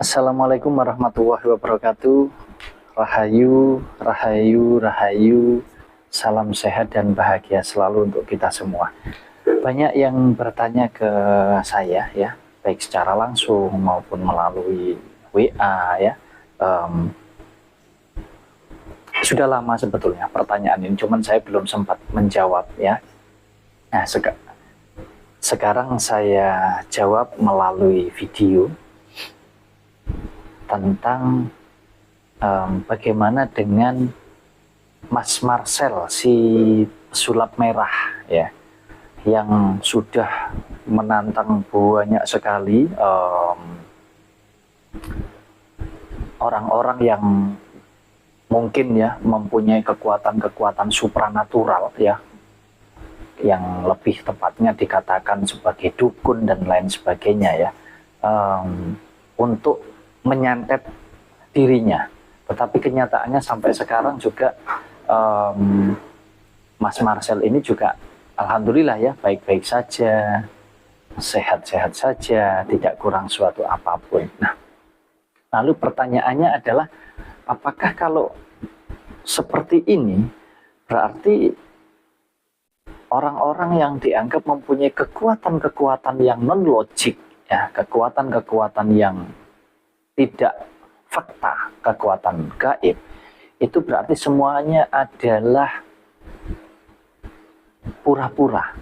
Assalamualaikum warahmatullahi wabarakatuh. Rahayu, rahayu, rahayu. Salam sehat dan bahagia selalu untuk kita semua. Banyak yang bertanya ke saya ya, baik secara langsung maupun melalui WA ya. Sudah lama sebetulnya pertanyaan ini, cuman saya belum sempat menjawab ya. Nah, sekarang saya jawab melalui video tentang bagaimana dengan Mas Marcel, si pesulap merah ya, yang sudah menantang banyak sekali orang-orang yang mungkin ya mempunyai kekuatan-kekuatan supranatural ya, yang lebih tepatnya dikatakan sebagai dukun dan lain sebagainya ya, untuk menyantet dirinya. Tetapi kenyataannya sampai sekarang juga Mas Marcel ini juga alhamdulillah ya baik-baik saja, sehat-sehat saja, tidak kurang suatu apapun. Nah, lalu pertanyaannya adalah, apakah kalau seperti ini berarti orang-orang yang dianggap mempunyai kekuatan-kekuatan yang non-logik ya, kekuatan-kekuatan yang tidak fakta, kekuatan gaib, itu berarti semuanya adalah pura-pura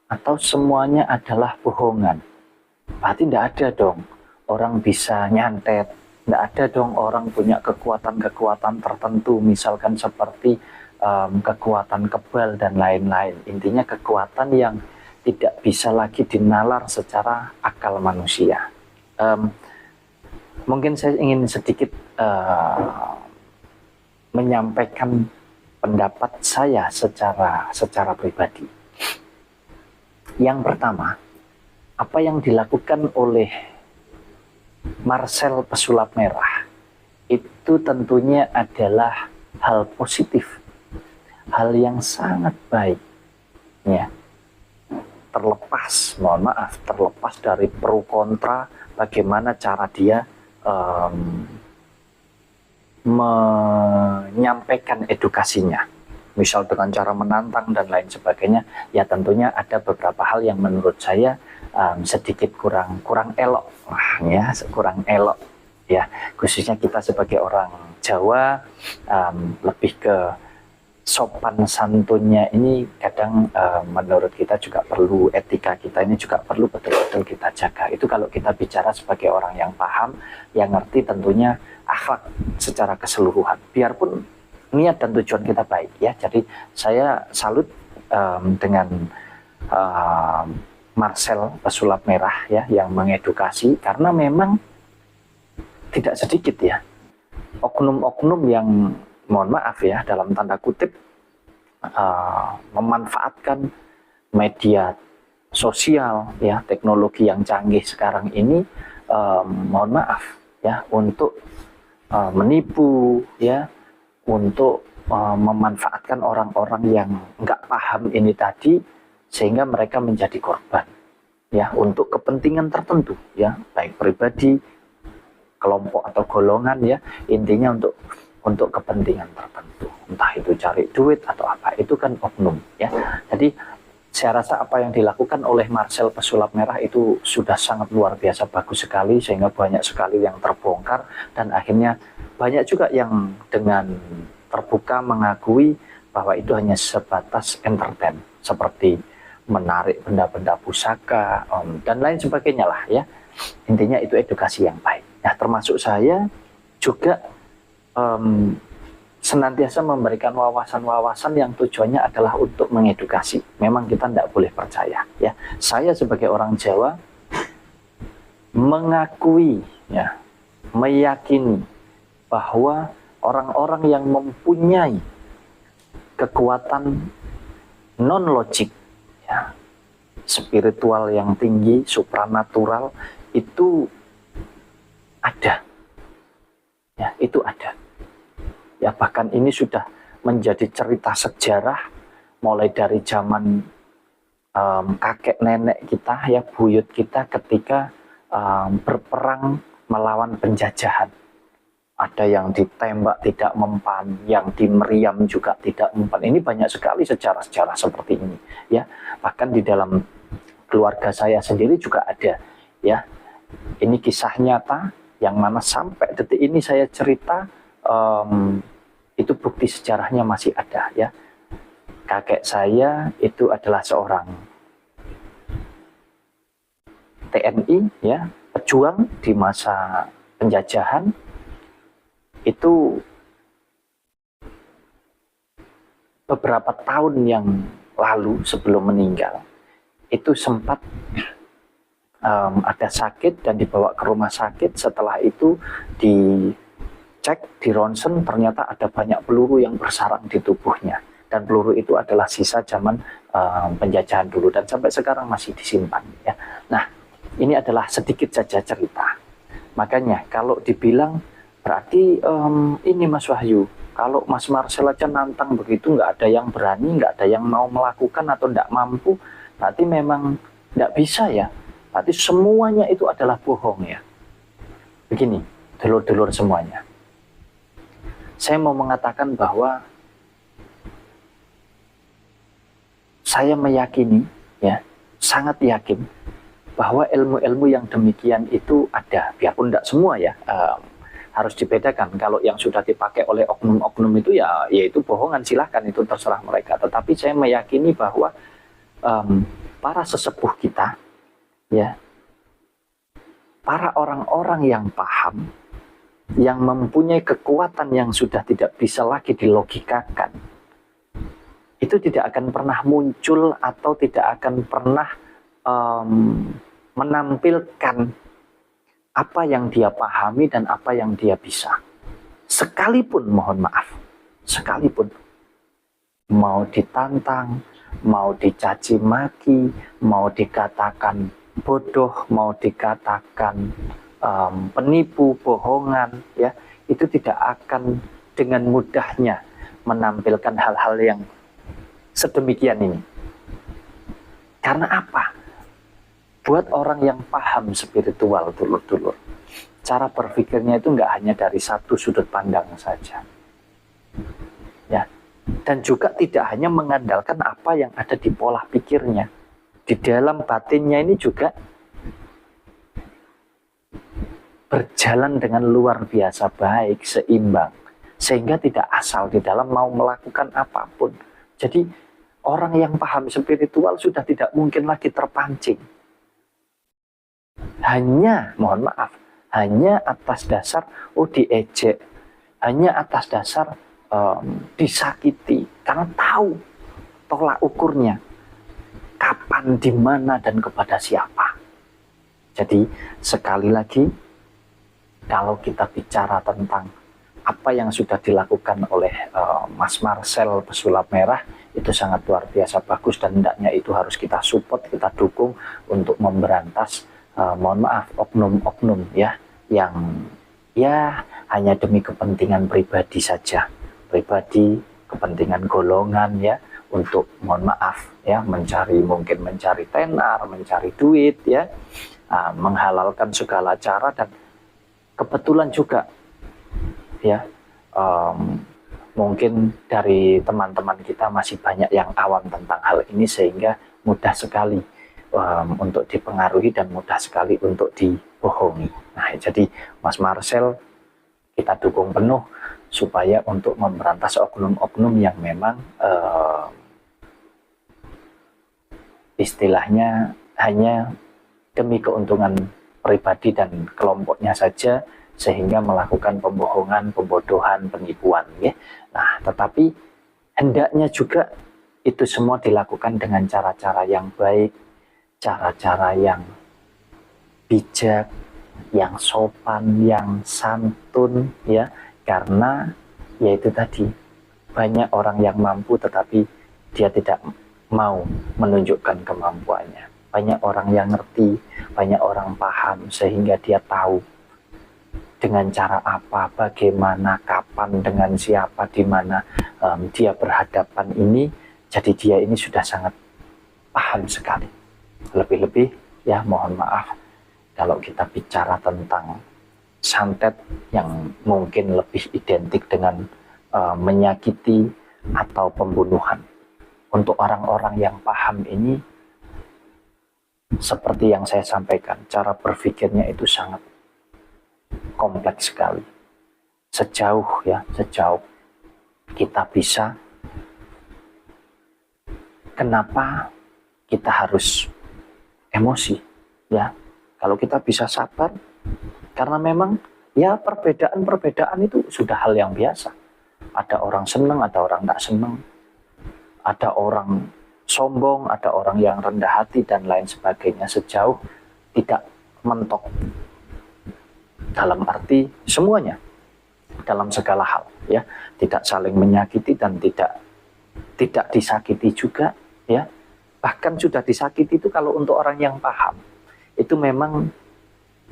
atau semuanya adalah bohongan? Berarti tidak ada dong orang bisa nyantet, tidak ada dong orang punya kekuatan-kekuatan tertentu, misalkan seperti kekuatan kebal dan lain-lain. Intinya kekuatan yang tidak bisa lagi dinalar secara akal manusia. Mungkin saya ingin sedikit menyampaikan pendapat saya secara pribadi. Yang pertama, apa yang dilakukan oleh Marcel pesulap merah itu tentunya adalah hal positif, hal yang sangat baik ya. Terlepas dari pro kontra bagaimana cara dia menyampaikan edukasinya, misal dengan cara menantang dan lain sebagainya, ya tentunya ada beberapa hal yang menurut saya sedikit kurang elok ya, kurang elok ya, khususnya kita sebagai orang Jawa, lebih ke sopan santunnya ini kadang menurut kita juga perlu, etika kita ini juga perlu betul-betul kita jaga. Itu kalau kita bicara sebagai orang yang paham, yang ngerti tentunya akhlak secara keseluruhan, biarpun niat dan tujuan kita baik ya. Jadi saya salut dengan Marcel pesulap merah ya, yang mengedukasi, karena memang tidak sedikit ya oknum-oknum yang, mohon maaf ya, dalam tanda kutip, memanfaatkan media sosial ya, teknologi yang canggih sekarang ini, mohon maaf ya, untuk menipu ya, untuk memanfaatkan orang-orang yang nggak paham ini tadi, sehingga mereka menjadi korban ya, untuk kepentingan tertentu ya, baik pribadi, kelompok atau golongan ya, intinya untuk kepentingan tertentu, entah itu cari duit atau apa, itu kan oknum ya. Jadi saya rasa apa yang dilakukan oleh Marcel pesulap merah itu sudah sangat luar biasa bagus sekali, sehingga banyak sekali yang terbongkar, dan akhirnya banyak juga yang dengan terbuka mengakui bahwa itu hanya sebatas entertain, seperti menarik benda-benda pusaka dan lain sebagainya lah ya. Intinya itu edukasi yang baik. Nah, termasuk saya juga senantiasa memberikan wawasan-wawasan yang tujuannya adalah untuk mengedukasi. Memang kita tidak boleh percaya ya. Saya sebagai orang Jawa mengakui ya, meyakini bahwa orang-orang yang mempunyai kekuatan non-logik ya, spiritual yang tinggi, supranatural, itu ada ya, itu ada ya. Bahkan ini sudah menjadi cerita sejarah mulai dari zaman kakek nenek kita ya, buyut kita, ketika berperang melawan penjajahan. Ada yang ditembak tidak mempan, yang dimeriam juga tidak mempan. Ini banyak sekali sejarah-sejarah seperti ini, ya. Bahkan di dalam keluarga saya sendiri juga ada, ya. Ini kisah nyata yang mana sampai detik ini saya cerita, itu bukti sejarahnya masih ada, ya. Kakek saya itu adalah seorang TNI, ya, pejuang di masa penjajahan. Itu beberapa tahun yang lalu sebelum meninggal, itu sempat ada sakit dan dibawa ke rumah sakit. Setelah itu dicek, di ronsen, ternyata ada banyak peluru yang bersarang di tubuhnya. Dan peluru itu adalah sisa zaman penjajahan dulu dan sampai sekarang masih disimpan, ya. Nah, ini adalah sedikit saja cerita. Makanya kalau dibilang berarti ini Mas Wahyu, kalau Mas Marcel aja nantang begitu, nggak ada yang berani, nggak ada yang mau melakukan atau nggak mampu, berarti memang nggak bisa, ya. Berarti semuanya itu adalah bohong, ya. Begini, dulur-dulur semuanya. Saya mau mengatakan bahwa saya meyakini, ya, sangat yakin bahwa ilmu-ilmu yang demikian itu ada, biarpun tidak semua, ya. Harus dibedakan. Kalau yang sudah dipakai oleh oknum-oknum itu, ya itu bohongan, silahkan, itu terserah mereka. Tetapi saya meyakini bahwa para sesepuh kita, ya, para orang-orang yang paham, yang mempunyai kekuatan yang sudah tidak bisa lagi dilogikakan, itu tidak akan pernah muncul atau tidak akan pernah menampilkan apa yang dia pahami dan apa yang dia bisa. Sekalipun, mohon maaf, sekalipun mau ditantang, mau dicaci maki, mau dikatakan bodoh, mau dikatakan penipu, bohongan, ya, itu tidak akan dengan mudahnya menampilkan hal-hal yang sedemikian ini. Karena apa? Buat orang yang paham spiritual, dulur-dulur, cara berpikirnya itu nggak hanya dari satu sudut pandang saja, ya, dan juga tidak hanya mengandalkan apa yang ada di pola pikirnya. Di dalam batinnya ini juga berjalan dengan luar biasa baik, seimbang, sehingga tidak asal di dalam mau melakukan apapun. Jadi orang yang paham spiritual sudah tidak mungkin lagi terpancing. Hanya, mohon maaf, hanya atas dasar diejek, hanya atas dasar disakiti, karena tahu tolak ukurnya kapan, di mana, dan kepada siapa. Jadi sekali lagi, kalau kita bicara tentang apa yang sudah dilakukan oleh Mas Marcel Pesulap Merah, itu sangat luar biasa bagus, dan hendaknya itu harus kita support, kita dukung untuk memberantas mohon maaf, oknum-oknum, ya, yang ya hanya demi kepentingan pribadi saja, pribadi, kepentingan golongan, ya, untuk, mohon maaf, ya, mungkin mencari tenar, mencari duit, ya, menghalalkan segala cara. Dan kebetulan juga, ya, mungkin dari teman-teman kita masih banyak yang awam tentang hal ini, sehingga mudah sekali untuk dipengaruhi dan mudah sekali untuk dibohongi. Nah, jadi Mas Marcel kita dukung penuh supaya untuk memberantas oknum-oknum yang memang istilahnya hanya demi keuntungan pribadi dan kelompoknya saja, sehingga melakukan pembohongan, pembodohan, penipuan, ya. Nah, tetapi hendaknya juga itu semua dilakukan dengan cara-cara yang baik, cara-cara yang bijak, yang sopan, yang santun, ya, karena yaitu tadi, banyak orang yang mampu tetapi dia tidak mau menunjukkan kemampuannya. Banyak orang yang ngerti, banyak orang paham, sehingga dia tahu dengan cara apa, bagaimana, kapan, dengan siapa, di mana dia berhadapan ini. Jadi dia ini sudah sangat paham sekali. Lebih-lebih, ya, mohon maaf, kalau kita bicara tentang santet yang mungkin lebih identik dengan menyakiti atau pembunuhan. Untuk orang-orang yang paham ini, seperti yang saya sampaikan, cara berpikirnya itu sangat kompleks sekali. Sejauh kita bisa, kenapa kita harus emosi, ya? Kalau kita bisa sabar, karena memang ya perbedaan itu sudah hal yang biasa. Ada orang senang, ada orang tidak senang, ada orang sombong, ada orang yang rendah hati dan lain sebagainya, sejauh tidak mentok dalam arti semuanya, dalam segala hal, ya, tidak saling menyakiti dan tidak disakiti juga, ya. Bahkan sudah disakiti itu kalau untuk orang yang paham, itu memang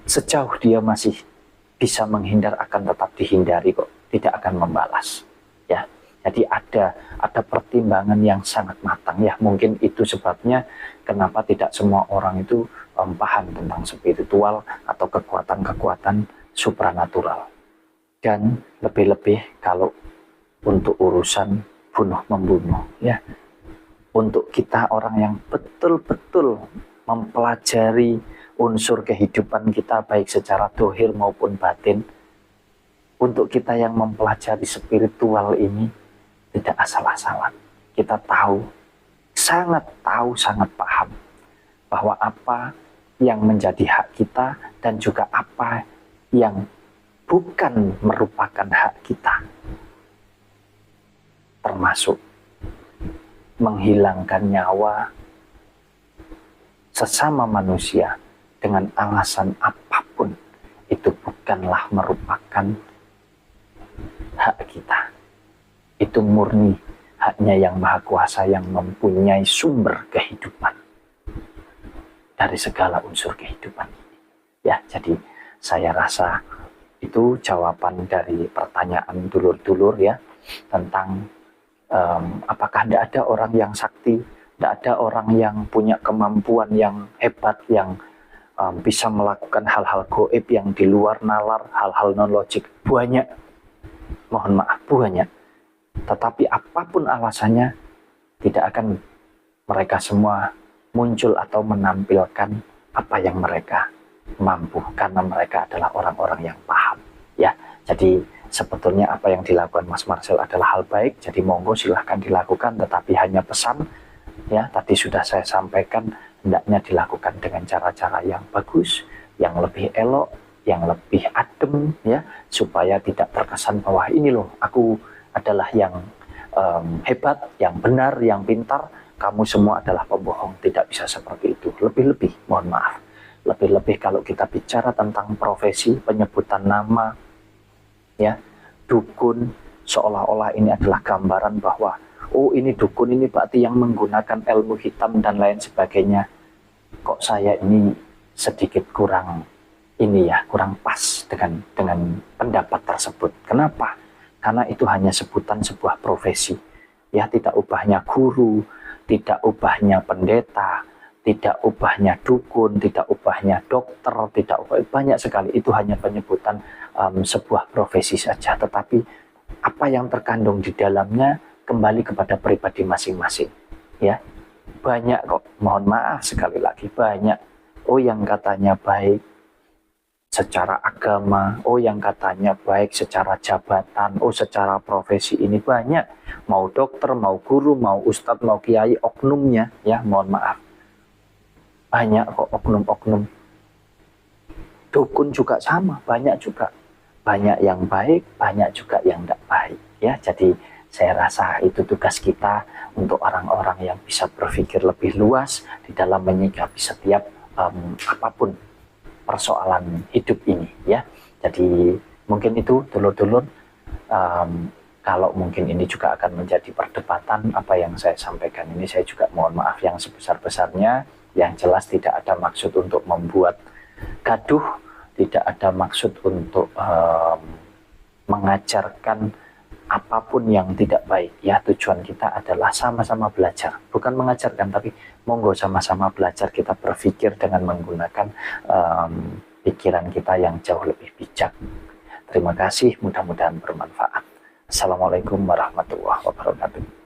sejauh dia masih bisa menghindar akan tetap dihindari kok, tidak akan membalas, ya. Jadi ada pertimbangan yang sangat matang, ya. Mungkin itu sebabnya kenapa tidak semua orang itu paham tentang spiritual atau kekuatan-kekuatan supranatural. Dan lebih-lebih kalau untuk urusan bunuh-membunuh, ya. Untuk kita orang yang betul-betul mempelajari unsur kehidupan kita baik secara dohir maupun batin, untuk kita yang mempelajari spiritual ini tidak asal-asalan. Kita sangat paham bahwa apa yang menjadi hak kita dan juga apa yang bukan merupakan hak kita, termasuk menghilangkan nyawa sesama manusia dengan alasan apapun, itu bukanlah merupakan hak kita. Itu murni haknya Yang Maha Kuasa yang mempunyai sumber kehidupan dari segala unsur kehidupan ini, ya. Jadi saya rasa itu jawaban dari pertanyaan dulur-dulur, ya, tentang apakah tidak ada orang yang sakti, tidak ada orang yang punya kemampuan yang hebat, yang bisa melakukan hal-hal goib yang di luar nalar, hal-hal non-logik. Banyak, mohon maaf, banyak. Tetapi apapun alasannya, tidak akan mereka semua muncul atau menampilkan apa yang mereka mampu, karena mereka adalah orang-orang yang paham, ya. Jadi sebetulnya apa yang dilakukan Mas Marcel adalah hal baik, jadi monggo silahkan dilakukan, tetapi hanya pesan, ya, tadi sudah saya sampaikan, hendaknya dilakukan dengan cara-cara yang bagus, yang lebih elok, yang lebih adem, ya, supaya tidak terkesan bahwa ini loh, aku adalah yang hebat, yang benar, yang pintar, kamu semua adalah pembohong. Tidak bisa seperti itu. Lebih-lebih, mohon maaf, lebih-lebih kalau kita bicara tentang profesi, penyebutan nama, ya, dukun, seolah-olah ini adalah gambaran bahwa oh ini dukun, ini berarti yang menggunakan ilmu hitam dan lain sebagainya. Kok saya ini sedikit kurang ini, ya, kurang pas dengan pendapat tersebut. Kenapa? Karena itu hanya sebutan sebuah profesi, ya, tidak ubahnya guru, tidak ubahnya pendeta, tidak ubahnya dukun, tidak ubahnya dokter, tidak ubah, banyak sekali. Itu hanya penyebutan sebuah profesi saja, tetapi apa yang terkandung di dalamnya kembali kepada pribadi masing-masing, ya. Banyak kok, mohon maaf sekali lagi, banyak. Oh yang katanya baik secara agama, oh yang katanya baik secara jabatan, oh secara profesi, ini banyak. Mau dokter, mau guru, mau ustadz, mau kiai, oknumnya, ya, mohon maaf. Banyak kok oknum-oknum. Dukun juga sama, banyak juga. Banyak yang baik, banyak juga yang tidak baik, ya. Jadi saya rasa itu tugas kita untuk orang-orang yang bisa berpikir lebih luas di dalam menyikapi setiap apapun persoalan hidup ini, ya. Jadi mungkin itu dulur-dulur, kalau mungkin ini juga akan menjadi perdebatan apa yang saya sampaikan ini, saya juga mohon maaf yang sebesar-besarnya. Yang jelas tidak ada maksud untuk membuat gaduh, tidak ada maksud untuk mengajarkan apapun yang tidak baik, ya. Tujuan kita adalah sama-sama belajar, bukan mengajarkan, tapi monggo sama-sama belajar, kita berpikir dengan menggunakan pikiran kita yang jauh lebih bijak. bijak. Terima kasih, mudah-mudahan bermanfaat. Assalamualaikum warahmatullahi wabarakatuh.